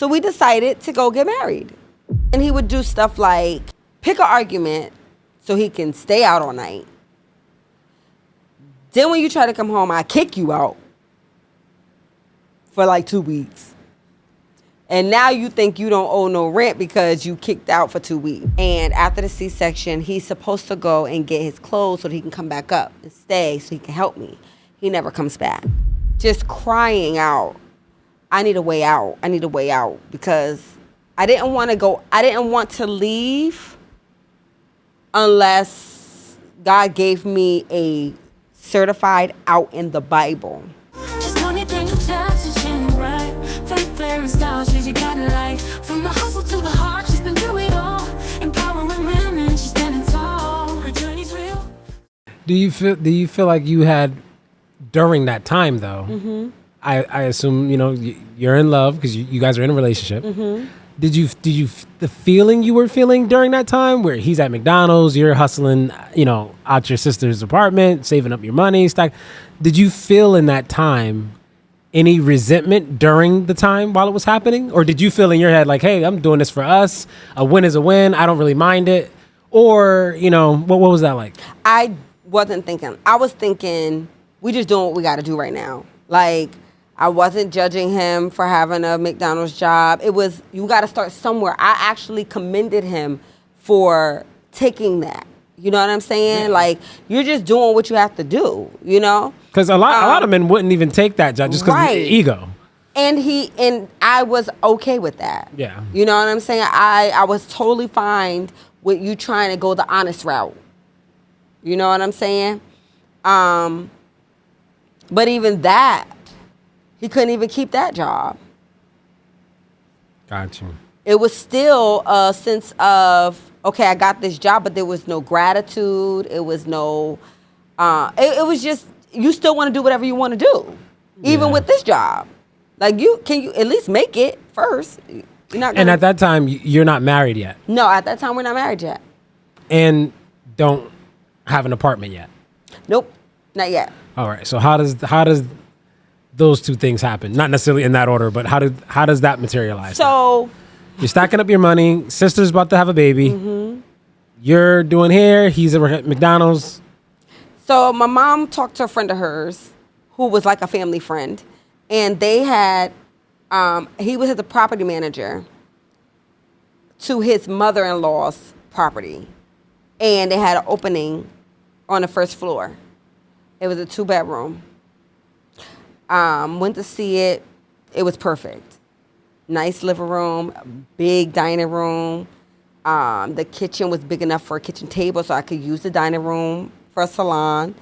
So we decided to go get married. And he would do stuff like pick an argument so he can stay out all night. Then when you try to come home, I kick you out for like 2 weeks. And now you think you don't owe no rent because you kicked out for 2 weeks. And after the C-section, he's supposed to go and get his clothes so that he can come back up and stay so he can help me. He never comes back. Just crying out, I need a way out. I need a way out, because I didn't want to go. I didn't want to leave unless God gave me a certified out in the Bible. Just don't you think the touch is shining bright? Fair and style, she got it like from the hustle to the heart, she's been through it all. Empowering women, she's standing tall. Her journey's real. Do you feel like you had during that time though? Mm-hmm. I assume you're in love because you guys are in a relationship. Mm-hmm. Did you the feeling you were feeling during that time where he's at McDonald's, you're hustling, out your sister's apartment, saving up your money, stack? Did you feel in that time any resentment during the time while it was happening? Or did you feel in your head like, hey, I'm doing this for us. A win is a win. I don't really mind it. Or, what was that like? I wasn't thinking. I was thinking, we just doing what we got to do right now. Like, I wasn't judging him for having a McDonald's job. It was, you got to start somewhere. I actually commended him for taking that. You know what I'm saying? Yeah. Like, you're just doing what you have to do, Because a lot of men wouldn't even take that job just because of the ego. And I was okay with that. Yeah. You know what I'm saying? I was totally fine with you trying to go the honest route. You know what I'm saying? But even that, he couldn't even keep that job. Got you. It was still a sense of, okay, I got this job, but there was no gratitude. It was no, it was just, you still want to do whatever you want to do, even with this job. Like, can you at least make it first? You're not. And at that time, you're not married yet. No, at that time we're not married yet. And don't have an apartment yet. Nope, not yet. All right. So how does those two things happen? Not necessarily in that order, but how does that materialize? So you're stacking up your money. Sister's about to have a baby. Mm-hmm. You're doing hair. He's at McDonald's. So my mom talked to a friend of hers who was like a family friend, and they had, he was the property manager to his mother-in-law's property, and they had an opening on the first floor. It was a 2-bedroom. Went to see it. It was perfect. Nice living room, big dining room. The kitchen was big enough for a kitchen table, so I could use the dining room for a salon.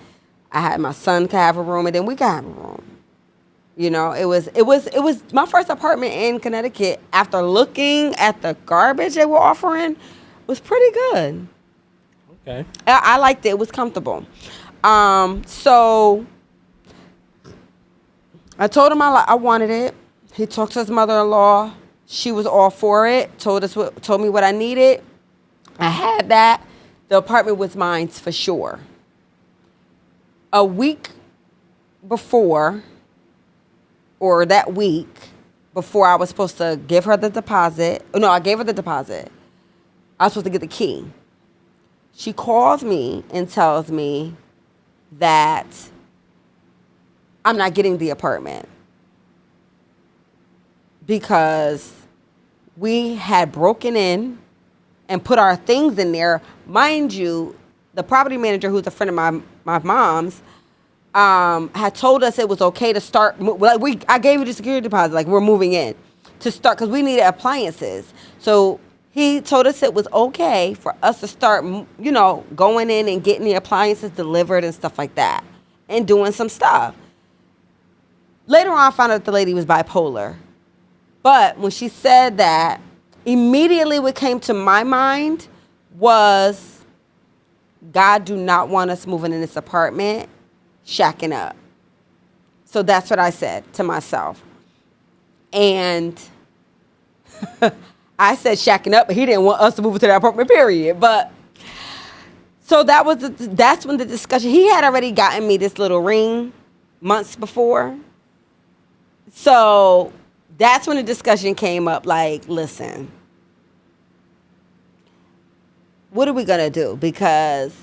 I had my son could have a room, and then we could have a room. It was my first apartment in Connecticut. After looking at the garbage they were offering, was pretty good. Okay. I liked it. It was comfortable. So I told him I wanted it. He talked to his mother-in-law. She was all for it. Told me what I needed. I had that. The apartment was mine for sure. A week before, or that week before I was supposed to give her the deposit. No, I gave her the deposit. I was supposed to get the key. She calls me and tells me that I'm not getting the apartment because we had broken in and put our things in there. Mind you, the property manager, who's a friend of my mom's, had told us it was okay to start. I gave you the security deposit, like we're moving in to start because we needed appliances. So he told us it was okay for us to start, going in and getting the appliances delivered and stuff like that, and doing some stuff. Later on, I found out the lady was bipolar. But when she said that, immediately what came to my mind was, God do not want us moving in this apartment, shacking up. So that's what I said to myself. And I said shacking up, but he didn't want us to move into that apartment, period. But so that's when the discussion, he had already gotten me this little ring months before. So that's when the discussion came up. Like, listen, what are we gonna do? Because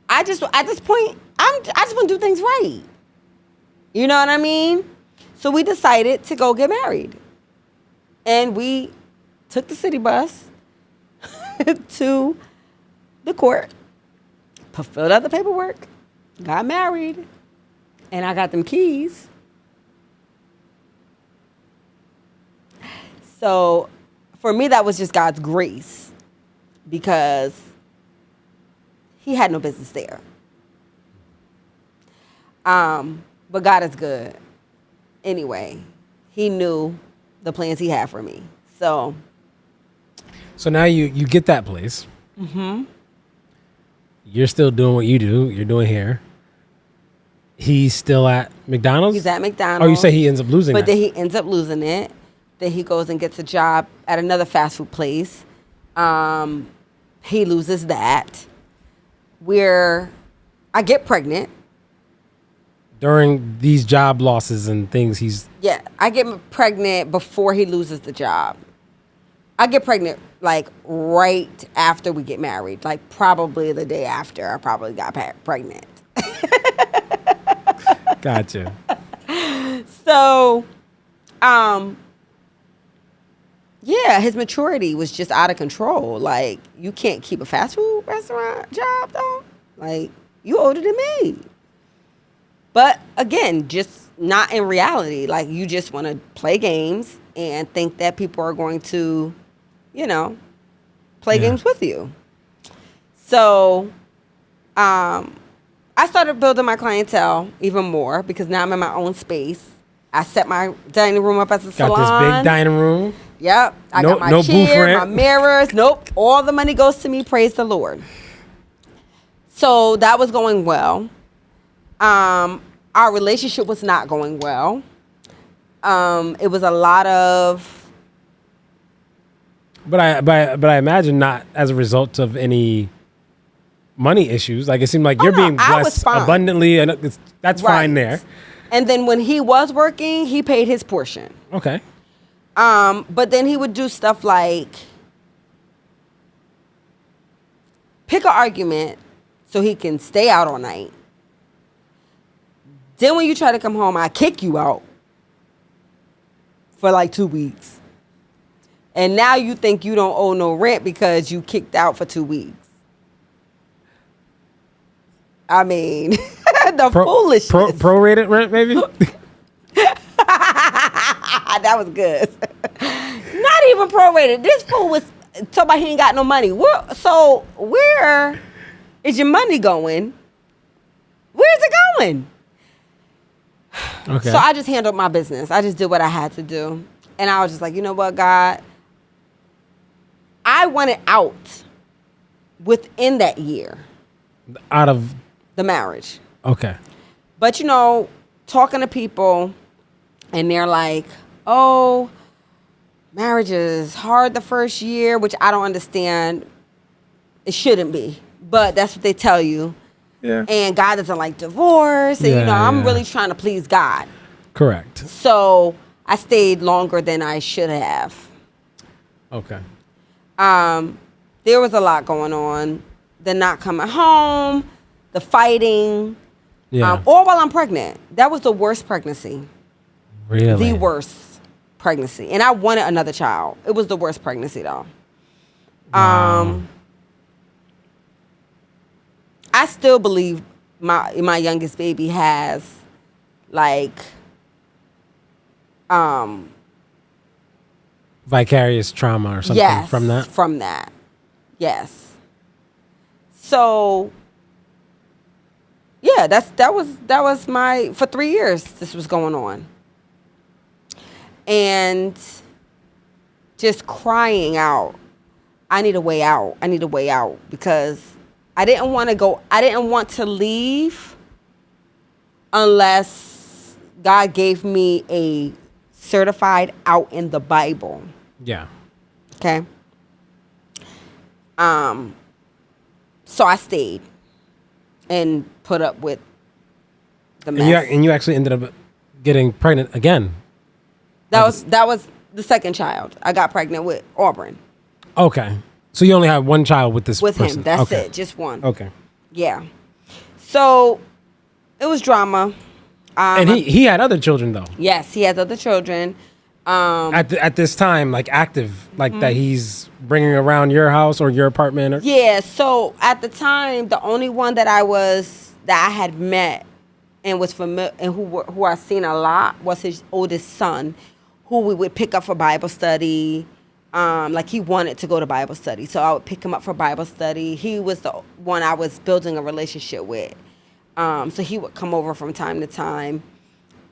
I just at this point, I just want to do things right. You know what I mean? So we decided to go get married, and we took the city bus to the court, filled out the paperwork, got married, and I got them keys. So for me, that was just God's grace, because he had no business there. But God is good. Anyway, he knew the plans he had for me. So now you get that place. mm-hmm. You're still doing what you do. You're doing hair. He's still at McDonald's? He's at McDonald's. Oh, you say he ends up losing But that. then he ends up losing it. Then he goes and gets a job at another fast food place. He loses that. I get pregnant. During these job losses and things, Yeah, I get pregnant before he loses the job. I get pregnant like right after we get married, like probably the day after I probably got pregnant. Gotcha. So, yeah, his maturity was just out of control. Like, you can't keep a fast food restaurant job, though. Like, you older than me. But again, just not in reality. Like, you just want to play games and think that people are going to, play games with you. So, I started building my clientele even more, because now I'm in my own space. I set my dining room up as a salon. Got this big dining room. Yep. I got my chair, my mirrors. Nope. All the money goes to me. Praise the Lord. So that was going well. Our relationship was not going well. It was a lot of... But I imagine not as a result of any money issues. Like, it seemed like you're being blessed abundantly, and that's fine there. And then when he was working, he paid his portion. Okay. But then he would do stuff like pick an argument so he can stay out all night. Then when you try to come home, I kick you out for like 2 weeks. And now you think you don't owe no rent because you kicked out for 2 weeks. I mean, the foolishness. Prorated rent, maybe? That was good. Not even prorated. This fool was talking about he ain't got no money. So where is your money going? Where's it going? Okay. So I just handled my business. I just did what I had to do. And I was just like, you know what, God? I wanted out within that year. Out of? The marriage. Okay. But, talking to people, and they're like, oh, marriage is hard the first year, which I don't understand. It shouldn't be. But that's what they tell you. Yeah. And God doesn't like divorce. And, I'm really trying to please God. Correct. So I stayed longer than I should have. Okay. There was a lot going on. The not coming home, the fighting. Yeah. All while I'm pregnant. That was the worst pregnancy. Really? The worst pregnancy. And I wanted another child. It was the worst pregnancy, though. Wow. I still believe my youngest baby has, like, vicarious trauma or something from that? From that. Yes. So, yeah, that was my, for 3 years this was going on. And just crying out, I need a way out. I need a way out, because I didn't want to leave unless God gave me a certified out in the Bible. Yeah. Okay. So I stayed and put up with the mess. And you actually ended up getting pregnant again. That was the second child. I got pregnant with Auburn. Okay. So you only had one child with this With person. him. That's Okay. it. Just one. Okay. Yeah. So it was drama. And he had other children though. Yes, he has other children. At this time, like active, like Mm-hmm. that he's bringing around your house or your apartment. Or, Yeah, so at the time, the only one that I had met and was familiar and who I seen a lot was his oldest son, who we would pick up for Bible study. Like he wanted to go to Bible study, so I would pick him up for Bible study. He was the one I was building a relationship with, so he would come over from time to time.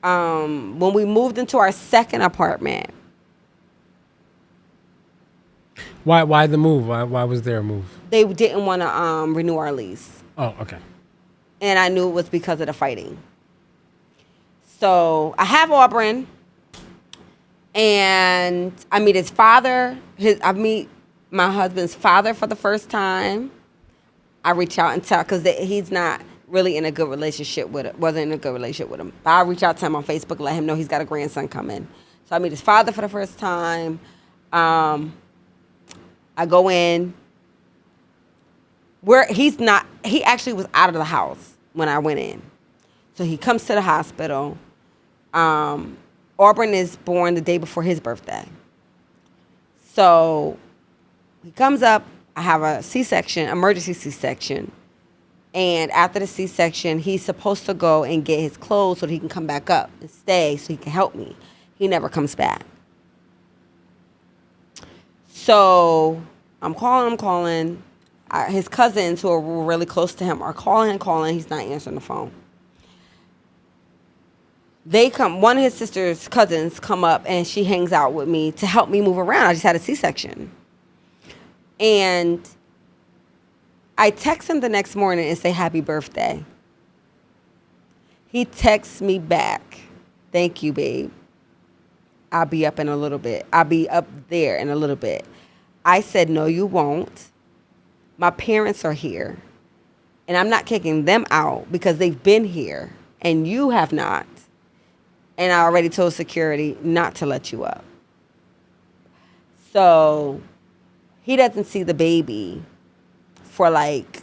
When we moved into our second apartment, Why the move? Why was there a move? they didn't want to renew our lease. Oh, okay. And I knew it was because of the fighting. So I have Auburn, and I meet his father. I meet my husband's father for the first time. I reach out and tell, because he's not really in a good relationship with it. Wasn't in a good relationship with him. But I reach out to him on Facebook, let him know he's got a grandson coming. So I meet his father for the first time. I go in. He actually was out of the house when I went in. So he comes to the hospital. Auburn is born the day before his birthday. So he comes up. I have a C-section, emergency C-section. And after the C-section, he's supposed to go and get his clothes so that he can come back up and stay so he can help me. He never comes back. So I'm calling. His cousins, who are really close to him, are calling. He's not answering the phone. They come. One of his sister's cousins come up, and she hangs out with me to help me move around. I just had a C-section. And I text him the next morning and say, happy birthday. He texts me back, thank you, babe. I'll be up in a little bit. I'll be up there in a little bit. I said, no, you won't. My parents are here. And I'm not kicking them out because they've been here and you have not. And I already told security not to let you up. So he doesn't see the baby for like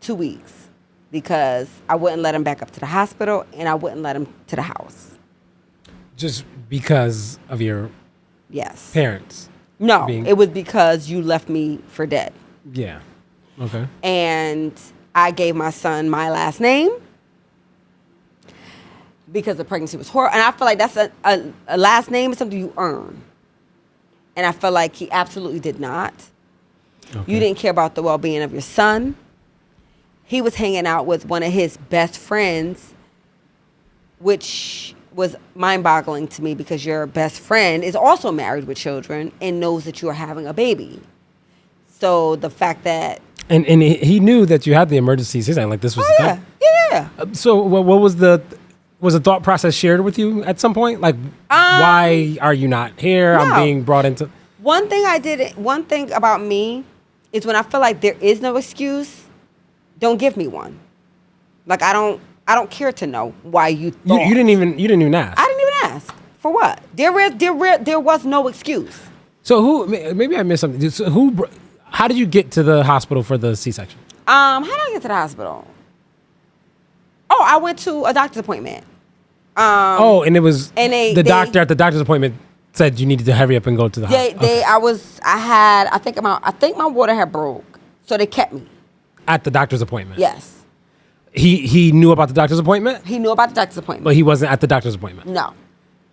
2 weeks because I wouldn't let him back up to the hospital and I wouldn't let him to the house. Just because of your Yes. parents? No, it was because you left me for dead. Yeah. Okay. And I gave my son my last name because the pregnancy was horrible. And I feel like that's a last name is something you earn. And I feel like he absolutely did not. Okay. You didn't care about the well-being of your son. He was hanging out with one of his best friends, which was mind-boggling to me because your best friend is also married with children and knows that you are having a baby. So the fact that... And he knew that you had the emergency C-section, like this was... Oh, yeah. So what was the thought process shared with you at some point? Like, why are you not here? No. I'm being brought into... One thing about me is when I feel like there is no excuse, don't give me one. Like I don't care to know why you thought. You didn't even ask. I didn't even ask. For what? There was no excuse. So maybe I missed something. So how did you get to the hospital for the C-section? How did I get to the hospital? Oh, I went to a doctor's appointment. And it was and doctor at the doctor's appointment said you needed to hurry up and go to the hospital. I think my water had broke, so they kept me. At the doctor's appointment? Yes. He knew about the doctor's appointment? He knew about the doctor's appointment. But he wasn't at the doctor's appointment? No.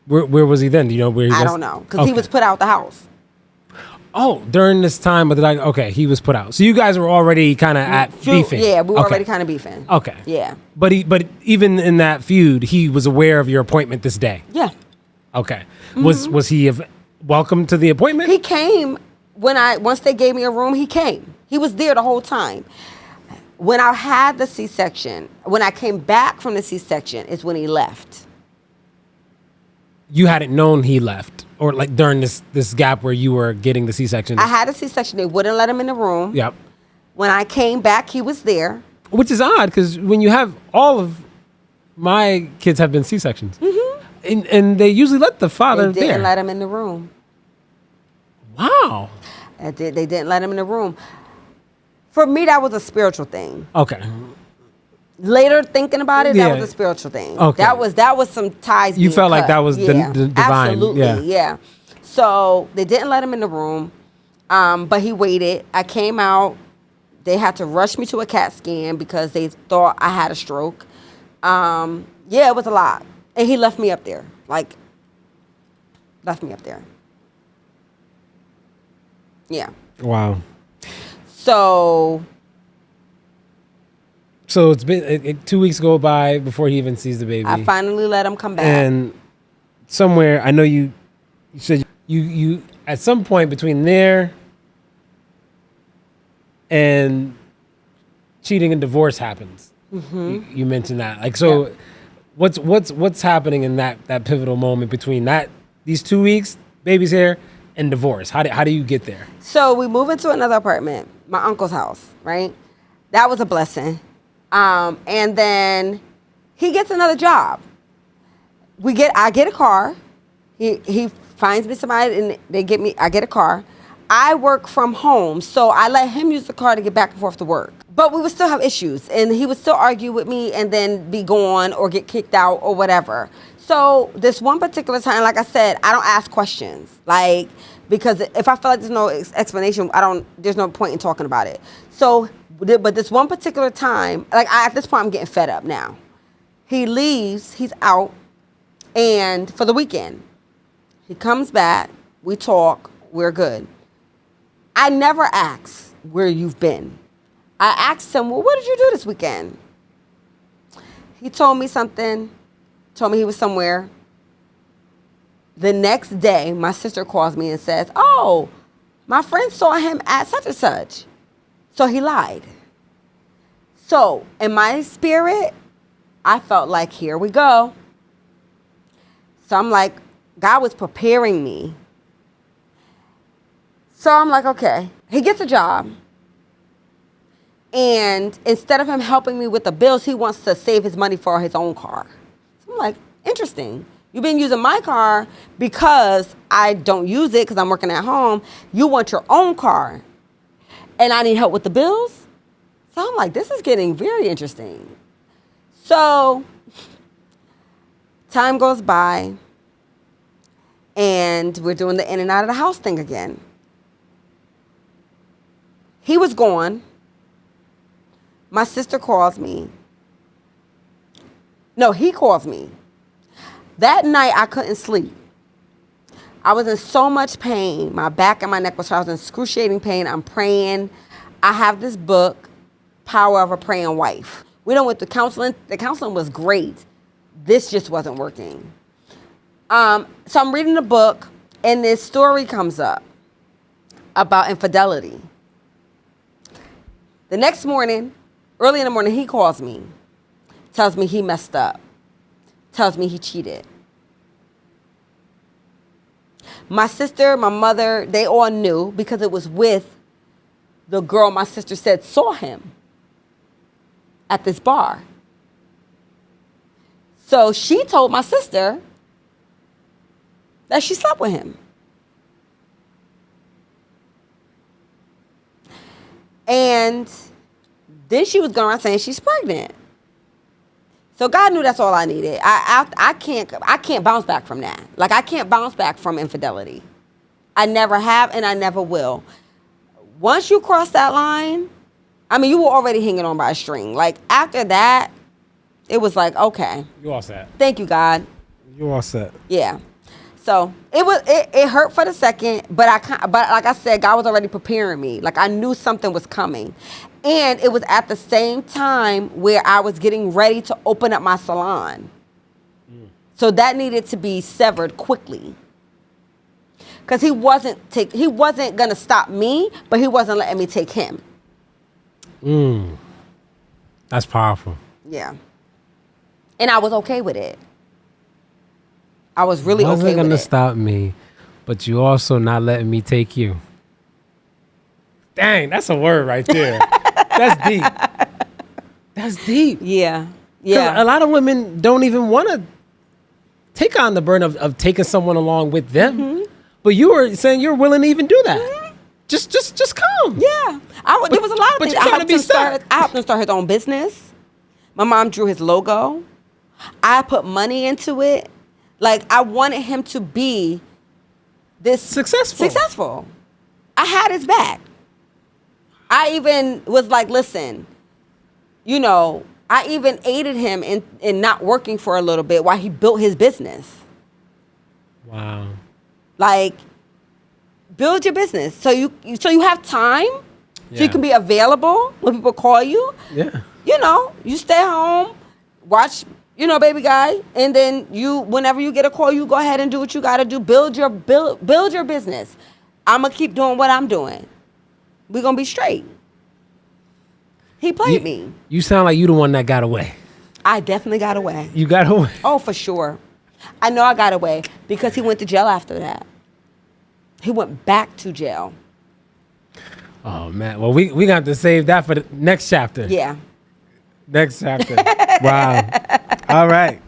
Where was he then? Do you know where he was? I don't know, because he was put out the house. Oh, during this time of the doctor, okay, he was put out. So you guys were already kind of at beefing. Yeah, we were Okay. already kind of beefing. Okay. Yeah. But even in that feud, he was aware of your appointment this day. Yeah. Okay. Was he welcome to the appointment? He came once they gave me a room, he came. He was there the whole time. When I had the C-section, when I came back from the C-section is when he left. You hadn't known he left, or like during this gap where you were getting the C-section? I had a C-section. They wouldn't let him in the room. Yep. When I came back, he was there. Which is odd, because when you have all of my kids have been C-sections. And they usually let the father They didn't there. let him in the room. Wow. They didn't let him in the room. For me, that was a spiritual thing. Okay. Later thinking about it, Yeah. that was a spiritual thing. Okay. That was some ties. You being felt like cut. that was the divine. Absolutely, Yeah. yeah. So they didn't let him in the room, but he waited. I came out. They had to rush me to a CAT scan because they thought I had a stroke. Yeah, it was a lot, and he left me up there. Like, left me up there. Yeah. Wow. So it's been 2 weeks go by before he even sees the baby. I finally let him come back. And somewhere, I know you said you at some point between there and cheating and divorce happens. You mentioned that. Like, so Yeah. what's happening in that pivotal moment between these 2 weeks, baby's here, and divorce? How do you get there? So we move into another apartment, my uncle's house, right? That was a blessing. And then he gets another job. I get a car. He finds me somebody and I get a car. I work from home, so I let him use the car to get back and forth to work. But we would still have issues, and he would still argue with me and then be gone or get kicked out or whatever. So this one particular time, like I said, I don't ask questions, like, because if I feel like there's no explanation, there's no point in talking about it. So, but this one particular time, like at this point, I'm getting fed up now. He leaves, he's out, and for the weekend, he comes back, we talk, we're good. I never ask where you've been. I asked him, well, what did you do this weekend? He told me something, told me he was somewhere. The next day, my sister calls me and says, oh, my friend saw him at such and such. So he lied. So in my spirit, I felt like, here we go. So I'm like, God was preparing me. So I'm like, okay. He gets a job. And instead of him helping me with the bills, he wants to save his money for his own car. So I'm like, interesting. You've been using my car because I don't use it because I'm working at home. You want your own car. And I need help with the bills? So I'm like, this is getting very interesting. So time goes by. And we're doing the in and out of the house thing again. He was gone. My sister calls me. No, he calls me. That night, I couldn't sleep. I was in so much pain. My back and my neck was hurt. I was in excruciating pain. I'm praying. I have this book, Power of a Praying Wife. We done went to counseling. The counseling was great. This just wasn't working. So I'm reading the book, and this story comes up about infidelity. The next morning, early in the morning, he calls me, tells me he messed up, tells me he cheated. My sister, my mother, they all knew because it was with the girl my sister said saw him at this bar. So she told my sister that she slept with him. And then she was going around saying she's pregnant. So God knew that's all I needed. I can't bounce back from that. Like, I can't bounce back from infidelity. I never have and I never will. Once you cross that line, I mean, you were already hanging on by a string. Like, after that, it was like, okay. You all set. Thank you, God. You all set. Yeah. So it hurt for the second, but like I said, God was already preparing me. Like, I knew something was coming. And it was at the same time where I was getting ready to open up my salon. So that needed to be severed quickly. Because he wasn't going to stop me, but he wasn't letting me take him. That's powerful. Yeah. And I was okay with it. I was really okay with it. Wasn't going to stop me, but you also not letting me take you. Dang, that's a word right there. That's deep. That's deep. Yeah. Yeah. A lot of women don't even want to take on the burden of taking someone along with them. But you were saying you're willing to even do that. Just come. Yeah, there was a lot of but things. you I gotta helped be him start. stuck. I helped him start his own business. My mom drew his logo. I put money into it. Like, I wanted him to be this Successful. I had his back. I even was like, listen, you know, I even aided him in not working for a little bit while he built his business. Wow. Like, build your business so you have time, so Yeah. you can be available when people call you. Yeah. You know, you stay home, watch, you know, baby guy, and then whenever you get a call, you go ahead and do what you got to do. Build your business. I'm gonna keep doing what I'm doing. We're gonna be straight. He played me. You sound like you the one that got away. I definitely got away. You got away. Oh, for sure. I know I got away because he went to jail after that. He went back to jail. Oh man. Well, we got to save that for the next chapter. Yeah. Next chapter. Wow. All right.